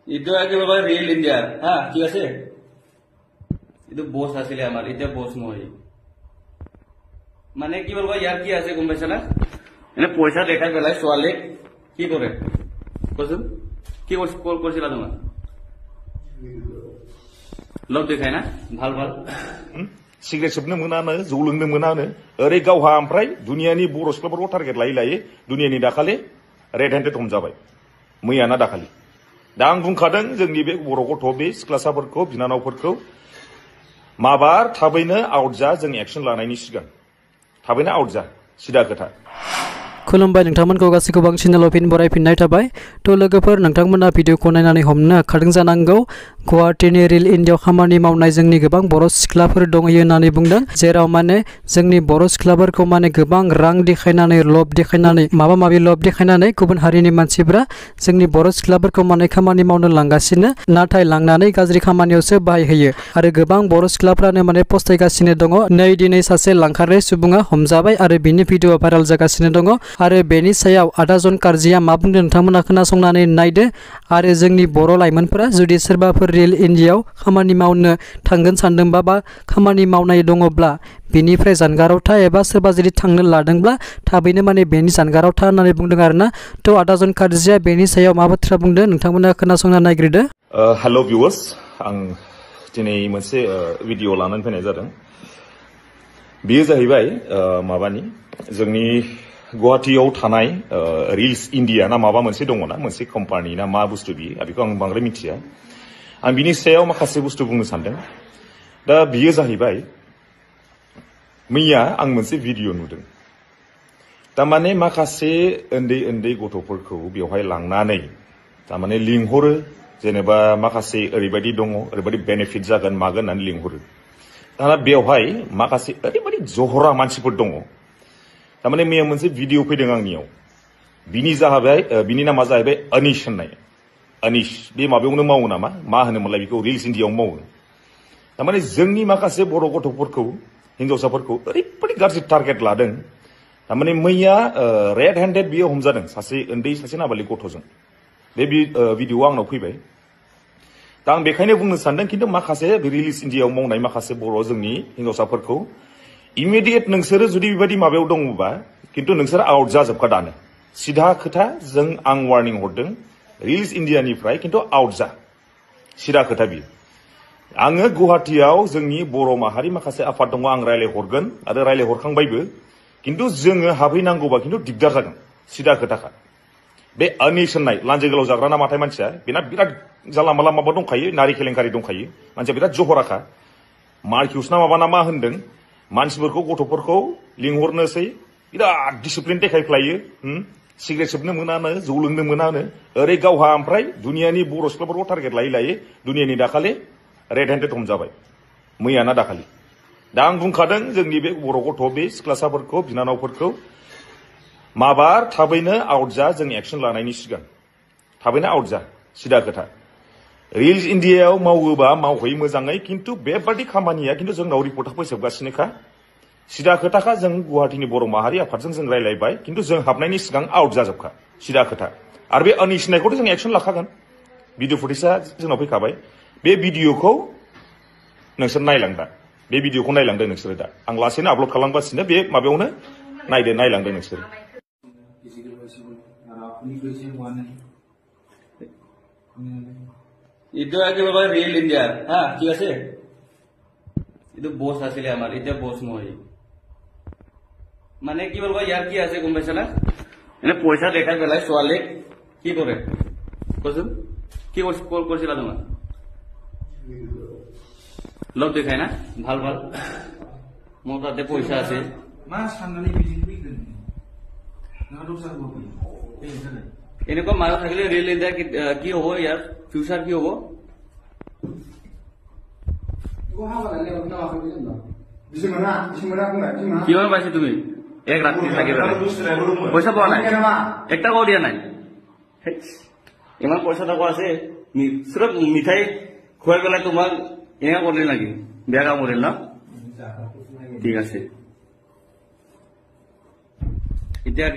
এইটো একেবাৰে real India হা ঠিক আছে এইটো বস আছিলে আমাৰ এতিয়া বস নহয় মানে কি বলবা ইয়াৰ কি আছে গম পাইছা না এনে পইচা দেখাই পেলাই ছোৱালী কি কৰে কচোন কি কল কৰিছিলা তোমাক লগ দেখাই না ভাল ভাল सिगारेट सोबनो मोनानो जौ लोंनो मोनानो ओरै गावहा ओमफ्राय दुनियानि बर' सिख्लाफोरखौ टारगेट लायै लायै दुनियानि दाखालि रेड हेन्डेड हमजाबाय मैयाना दाखालि दा आं बुंखादों जोंनि बे बर' गथ' बे सिख्लासाफोरखौ बिनानावफोरखौ माबार थाबैनो आउट जा जों एक्शन लानायनि सिगां थाबैनो आउट जा सिदा खोथा खुलुमबाय नोंथांमोनखौ गासैखौ बां चेनेलाव फिन बरायफिननाय थाबाय थ' लोगोफोर नोंथांमोना भिडिअखौ नायनानै हमनो हाखादों जानांगौ गुवाहाटीनि रिल इन्डियायाव खामानि मावनाय जोंनि गोबां बर' सिख्लाफोर दङ होननानै बुंदों जेराव माने जोंनि बर' सिख्लाफोरखौ माने गोबां रां देखायनानै लब देखायनानै माबा माबि लब देखायनानै गुबुन हारिनि मानसिफ्रा जोंनि बर' सिख्लाफोरखौ माने खामानि मावनो लांगासिनो नाथाय लांनानै गाज्रि खामानियावसो बाहायहोयो आरो गोबां बर' सिख्लाफ्रानो माने पस्तायगासिनो दङ नै दिनै सासे लांखारनाय सुबुङा हमजाबाय आरो बिनि भिडिअ भाइरेल जागासिनो दङ आरो बेनि सायाव आदाजन कारजिया मा बुंदों नोंथांमोना खोनासंनानै नायदो आरो जोंनि बर' लाइमोनफोरा जुदि सोरबाफोर रिल इन्डियायाव खामानि मावनो थांगोन सानदोंबा बा खामानि मावनाय दङब्ला बेनिफ्राय जानगाराव था एबा सोरबा जुदि थांनो लादोंब्ला थाबैनो माने बेनि जानगाराव था होननानै बुंदों आरोना थ' आदाजन कारजिया बेनि सायाव मा बाथ्रा बुंदों नोंथांमोना खोनासंना नायग्रोदो हेल' भिउवार्स आं दिनै मोनसे भिडिअ लानानै फैनाय जादों बेयो जाहैबाय माबानि जोंनि गुवाहाटीयाव थानाय रिल्स इन्डिया ना माबा मोनसे दङ ना मोनसे कम्पानि ना मा बुस्थु बियो बेखौ आं बांद्राय मिथिया आं बिनि सायाव माखासे बुस्थु बुंनो सानदों दा बियो जाहैबाय मैया आं मोनसे भिडिअ नुदों तारमाने माखासे उन्दै उन्दै गथ'फोरखौ बेवहाय लांनानै तारमाने लिंहरो जेनेबा माखासे ओरैबायदि दङ ओरैबायदि बेनिफिट जागोन मागोन होननानै लिंहरो दाना बेवहाय माखासे ओरैबायदि जहरा मानसिफोर दङ तारमाने मैया मोनसे भिडिअ फैदों आंनियाव बिनि नामा जाहैबाय अनिश होननाय अनिश बे माबायावनो मावो नामा मा होनोमोनलाय बेखौ रिल्स इन्डियायाव मावो तारमाने जोंनि माखासे बर' गथ'फोरखौ हिन्जावसाफोरखौ ओरैबायदि गाज्रि टारगेट लादों तारमाने मैया रेड हेन्डेड बियो हमजादों सासे नाबालिग गथ'जों बे भिडिअआ आंनाव फैबाय दा आं बेखायनो बुंनो सानदों खिन्थु माखासे रिल्स इन्डियायाव मावनाय माखासे बर' जोंनि हिन्जावसाफोरखौ इमिडिएट नोंसोरो जुदि बेबायदि माबायाव दङबा खिन्थु नोंसोर आउट जाजोबखा दानो सिधा खोथा आं वार्निं हरदों रिल्स इन्डियानिफ्राय खिन्थु आउट जा सिधा खोथा बियो आङो गुवाहाटीयाव जोंनि बर' माहारि माखासे आफाद दङ आं रायलायहरगोन आरो रायलायहरखांबायबो खिन्थु जोङो हाबहैनांगौबा खिन्थु दिगदार जागोन सिधा खोथाखा बे अनिश होननाय लान्जाय गोलाव जाग्रा ना माथाय मानसिया बेना बिराद जानला माला माबा दंखायो नारि केलेंकारि दंखायो मानसिया बिराद जहराखा मार्किउस ना माबा ना मा होनदों मानसिफोरखौ गथ'फोरखौ लिंहरनोसै बिराद डिसिप्लिन देखायफ्लायो सिगारेट सोबनो मोनानो जौ लोंनो मोनानो ओरै गावहा ओमफ्राय दुनियानि बर' सिख्लाफोरखौ टारगेट लायै लायै दुनियानि दाखालि रेड हेन्डेड हमजाबाय मैयाना दाखालि दा आं बुंखादों जोंनि बे बर' गथ' बे सिख्लासाफोरखौ बिनानावफोरखौ माबार थाबैनो आउट जा जों एक्शन लानायनि सिगां थाबैनो आउट जा सिदा खोथा रिल्स इन्डियायाव मावोबा मावहै मोजाङै खिन्थु बेबादि खामानिया खिन्थु जोंनाव रिपर्टआ फैजोबगासिनोखा सिदा खोथाखा जों गुवाहाटीनि बर' माहारि आफादजों जों रायलायबाय खिन्थु जों हाबनायनि सिगां आउट जाजोबखा सिदा खोथा आरो बे अनिश होननायखौथ' जों एक्शन लाखागोन भिडिअ फुटेजआ जोंनाव फैखाबाय बे भिडिअखौ नोंसोर नायलांदा बे भिडिअखौ नायलांदों नोंसोरो दा आं लासैनो आपल'ड खालामगासिनो बे माबायावनो नायलांदों नोंसोरो এইটো একেবাৰে ৰিয়েল ইণ্ডিয়া হা ঠিক আছে এইটো বস আছিলে আমাৰ এতিয়া বস নহয় মানে কি বলবা ইয়াৰ কি আছে গম পাইছা না এনে পইচা দেখাই পেলাই ছোৱালী কি কৰে কচোন কি কল কৰিছিলা তোমাক লগ দেখাই না ভাল ভাল মোৰ তাতে পইচা আছে এনেকুৱা মানুহ থাকিলে ৰিয়েল ইণ্ডিয়া কি হ'ব ইয়াৰ ফিউচাৰ কি হ'ব কিমান পাইছে তুমি এক ৰাতি থাকি পইচা পোৱা নাই একটা কও দিয়া নাই ইমান পইচা টকা আছে চিৰফ মিঠাই খুৱাই পেলাই তোমাক এনেকা কৰিলে নেকি বেয়া কাম কৰিল ন ঠিক আছে এতিয়া